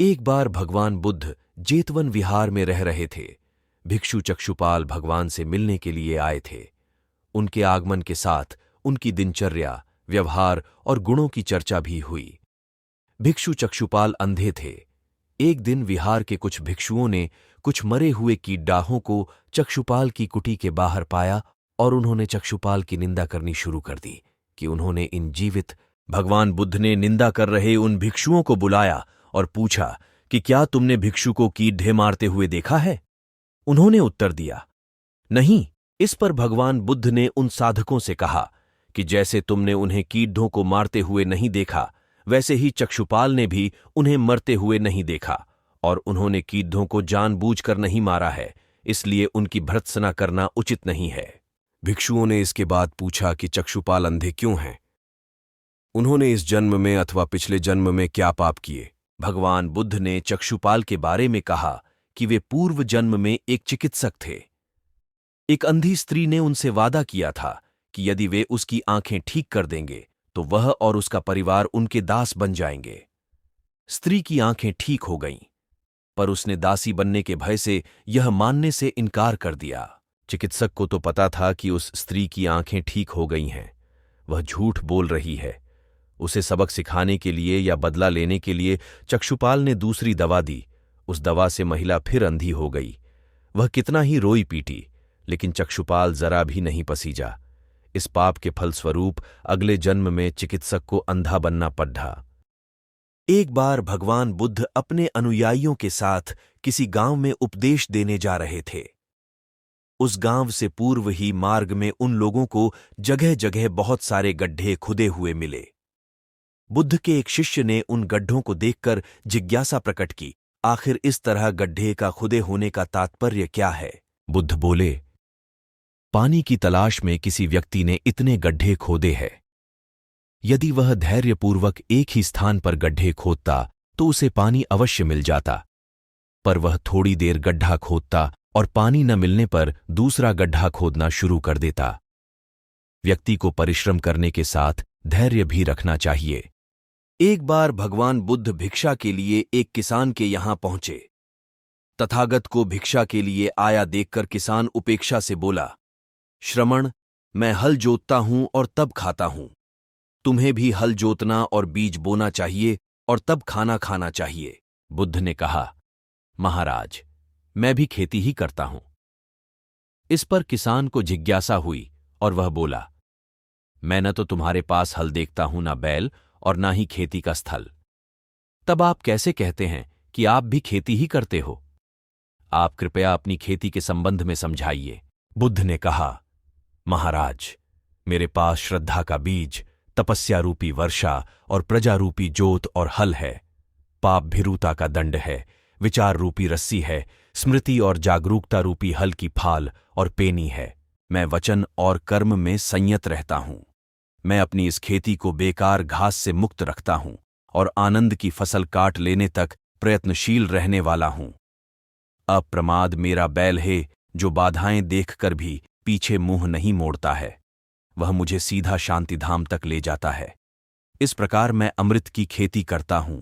एक बार भगवान बुद्ध जेतवन विहार में रह रहे थे। भिक्षु चक्षुपाल भगवान से मिलने के लिए आए थे। उनके आगमन के साथ उनकी दिनचर्या, व्यवहार और गुणों की चर्चा भी हुई। भिक्षु चक्षुपाल अंधे थे। एक दिन विहार के कुछ भिक्षुओं ने कुछ मरे हुए कीटडाहों को चक्षुपाल की कुटी के बाहर पाया और उन्होंने चक्षुपाल की निंदा करनी शुरू कर दी कि उन्होंने इन जीवित। भगवान बुद्ध ने निंदा कर रहे उन भिक्षुओं को बुलाया और पूछा कि क्या तुमने भिक्षु को कीड़े मारते हुए देखा है? उन्होंने उत्तर दिया, नहीं। इस पर भगवान बुद्ध ने उन साधकों से कहा कि जैसे तुमने उन्हें कीड़ों को मारते हुए नहीं देखा, वैसे ही चक्षुपाल ने भी उन्हें मरते हुए नहीं देखा और उन्होंने कीड़ों को जानबूझकर नहीं मारा है, इसलिए उनकी भर्त्सना करना उचित नहीं है। भिक्षुओं ने इसके बाद पूछा कि चक्षुपाल अंधे क्यों हैं? उन्होंने इस जन्म में अथवा पिछले जन्म में क्या पाप किए? भगवान बुद्ध ने चक्षुपाल के बारे में कहा कि वे पूर्व जन्म में एक चिकित्सक थे। एक अंधी स्त्री ने उनसे वादा किया था कि यदि वे उसकी आंखें ठीक कर देंगे तो वह और उसका परिवार उनके दास बन जाएंगे। स्त्री की आंखें ठीक हो गईं, पर उसने दासी बनने के भय से यह मानने से इनकार कर दिया। चिकित्सक को तो पता था कि उस स्त्री की आंखें ठीक हो गई हैं, वह झूठ बोल रही है। उसे सबक सिखाने के लिए या बदला लेने के लिए चक्षुपाल ने दूसरी दवा दी। उस दवा से महिला फिर अंधी हो गई। वह कितना ही रोई पीटी, लेकिन चक्षुपाल जरा भी नहीं पसीजा। इस पाप के फलस्वरूप अगले जन्म में चिकित्सक को अंधा बनना पड़ा। एक बार भगवान बुद्ध अपने अनुयायियों के साथ किसी गांव में उपदेश देने जा रहे थे। उस गांव से पूर्व ही मार्ग में उन लोगों को जगह जगह बहुत सारे गड्ढे खुदे हुए मिले। बुद्ध के एक शिष्य ने उन गड्ढों को देखकर जिज्ञासा प्रकट की, आखिर इस तरह गड्ढे का खुदे होने का तात्पर्य क्या है? बुद्ध बोले, पानी की तलाश में किसी व्यक्ति ने इतने गड्ढे खोदे हैं। यदि वह धैर्यपूर्वक एक ही स्थान पर गड्ढे खोदता तो उसे पानी अवश्य मिल जाता, पर वह थोड़ी देर गड्ढा खोदता और पानी न मिलने पर दूसरा गड्ढा खोदना शुरू कर देता। व्यक्ति को परिश्रम करने के साथ धैर्य भी रखना चाहिए। एक बार भगवान बुद्ध भिक्षा के लिए एक किसान के यहां पहुंचे। तथागत को भिक्षा के लिए आया देखकर किसान उपेक्षा से बोला, श्रमण, मैं हल जोतता हूं और तब खाता हूं। तुम्हें भी हल जोतना और बीज बोना चाहिए और तब खाना खाना चाहिए। बुद्ध ने कहा, महाराज, मैं भी खेती ही करता हूं। इस पर किसान को जिज्ञासा हुई और वह बोला, मैं न तो तुम्हारे पास हल देखता हूं, ना बैल और ना ही खेती का स्थल। तब आप कैसे कहते हैं कि आप भी खेती ही करते हो? आप कृपया अपनी खेती के संबंध में समझाइए। बुद्ध ने कहा, महाराज, मेरे पास श्रद्धा का बीज, तपस्या रूपी वर्षा और प्रजा रूपी जोत और हल है। पाप भीरुता का दंड है, विचार रूपी रस्सी है, स्मृति और जागरूकता रूपी हल की फाल और पेनी है। मैं वचन और कर्म में संयत रहता हूं। मैं अपनी इस खेती को बेकार घास से मुक्त रखता हूं और आनंद की फसल काट लेने तक प्रयत्नशील रहने वाला हूं। अप्रमाद मेरा बैल है, जो बाधाएं देखकर भी पीछे मुंह नहीं मोड़ता है। वह मुझे सीधा शांतिधाम तक ले जाता है। इस प्रकार मैं अमृत की खेती करता हूं।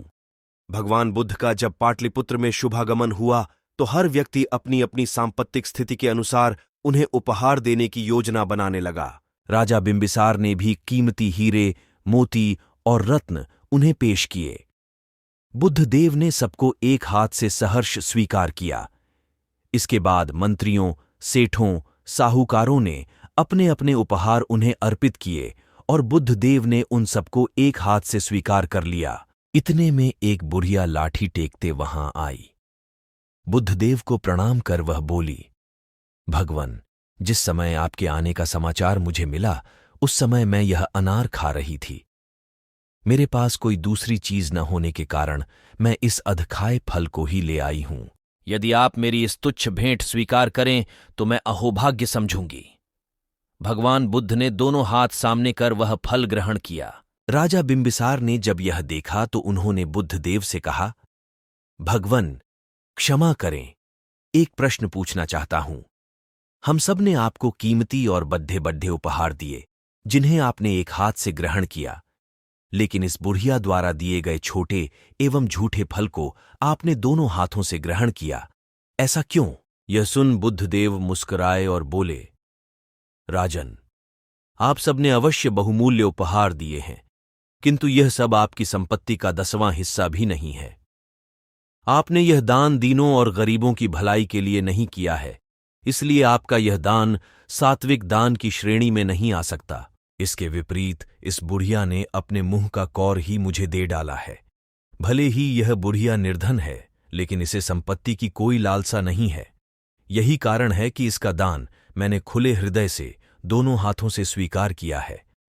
भगवान बुद्ध का जब पाटलिपुत्र में शुभागमन हुआ तो हर व्यक्ति अपनी अपनी सांपत्तिक स्थिति के अनुसार उन्हें उपहार देने की योजना बनाने लगा। राजा बिंबिसार ने भी कीमती हीरे, मोती और रत्न उन्हें पेश किए। बुद्ध देव ने सबको एक हाथ से सहर्ष स्वीकार किया। इसके बाद मंत्रियों, सेठों, साहूकारों ने अपने अपने उपहार उन्हें अर्पित किए और बुद्ध देव ने उन सबको एक हाथ से स्वीकार कर लिया। इतने में एक बुढ़िया लाठी टेकते वहां आई। बुद्धदेव को प्रणाम कर वह बोली, भगवन, जिस समय आपके आने का समाचार मुझे मिला उस समय मैं यह अनार खा रही थी। मेरे पास कोई दूसरी चीज न होने के कारण मैं इस अधखाए फल को ही ले आई हूं। यदि आप मेरी इस तुच्छ भेंट स्वीकार करें तो मैं अहोभाग्य समझूंगी। भगवान बुद्ध ने दोनों हाथ सामने कर वह फल ग्रहण किया। राजा बिंबिसार ने जब यह देखा तो उन्होंने बुद्धदेव से कहा, भगवन, क्षमा करें, एक प्रश्न पूछना चाहता हूं। हम सब ने आपको कीमती और बड्ढे बड्ढे उपहार दिए जिन्हें आपने एक हाथ से ग्रहण किया, लेकिन इस बुढ़िया द्वारा दिए गए छोटे एवं झूठे फल को आपने दोनों हाथों से ग्रहण किया, ऐसा क्यों? यह सुन बुद्धदेव मुस्कुराए और बोले, राजन, आप सबने अवश्य बहुमूल्य उपहार दिए हैं, किंतु यह सब आपकी संपत्ति का 10वां हिस्सा भी नहीं है। आपने यह दान दीनों और गरीबों की भलाई के लिए नहीं किया है, इसलिए आपका यह दान सात्विक दान की श्रेणी में नहीं आ सकता। इसके विपरीत इस बुढ़िया ने अपने मुंह का कौर ही मुझे दे डाला है। भले ही यह बुढ़िया निर्धन है, लेकिन इसे संपत्ति की कोई लालसा नहीं है। यही कारण है कि इसका दान मैंने खुले हृदय से दोनों हाथों से स्वीकार किया है।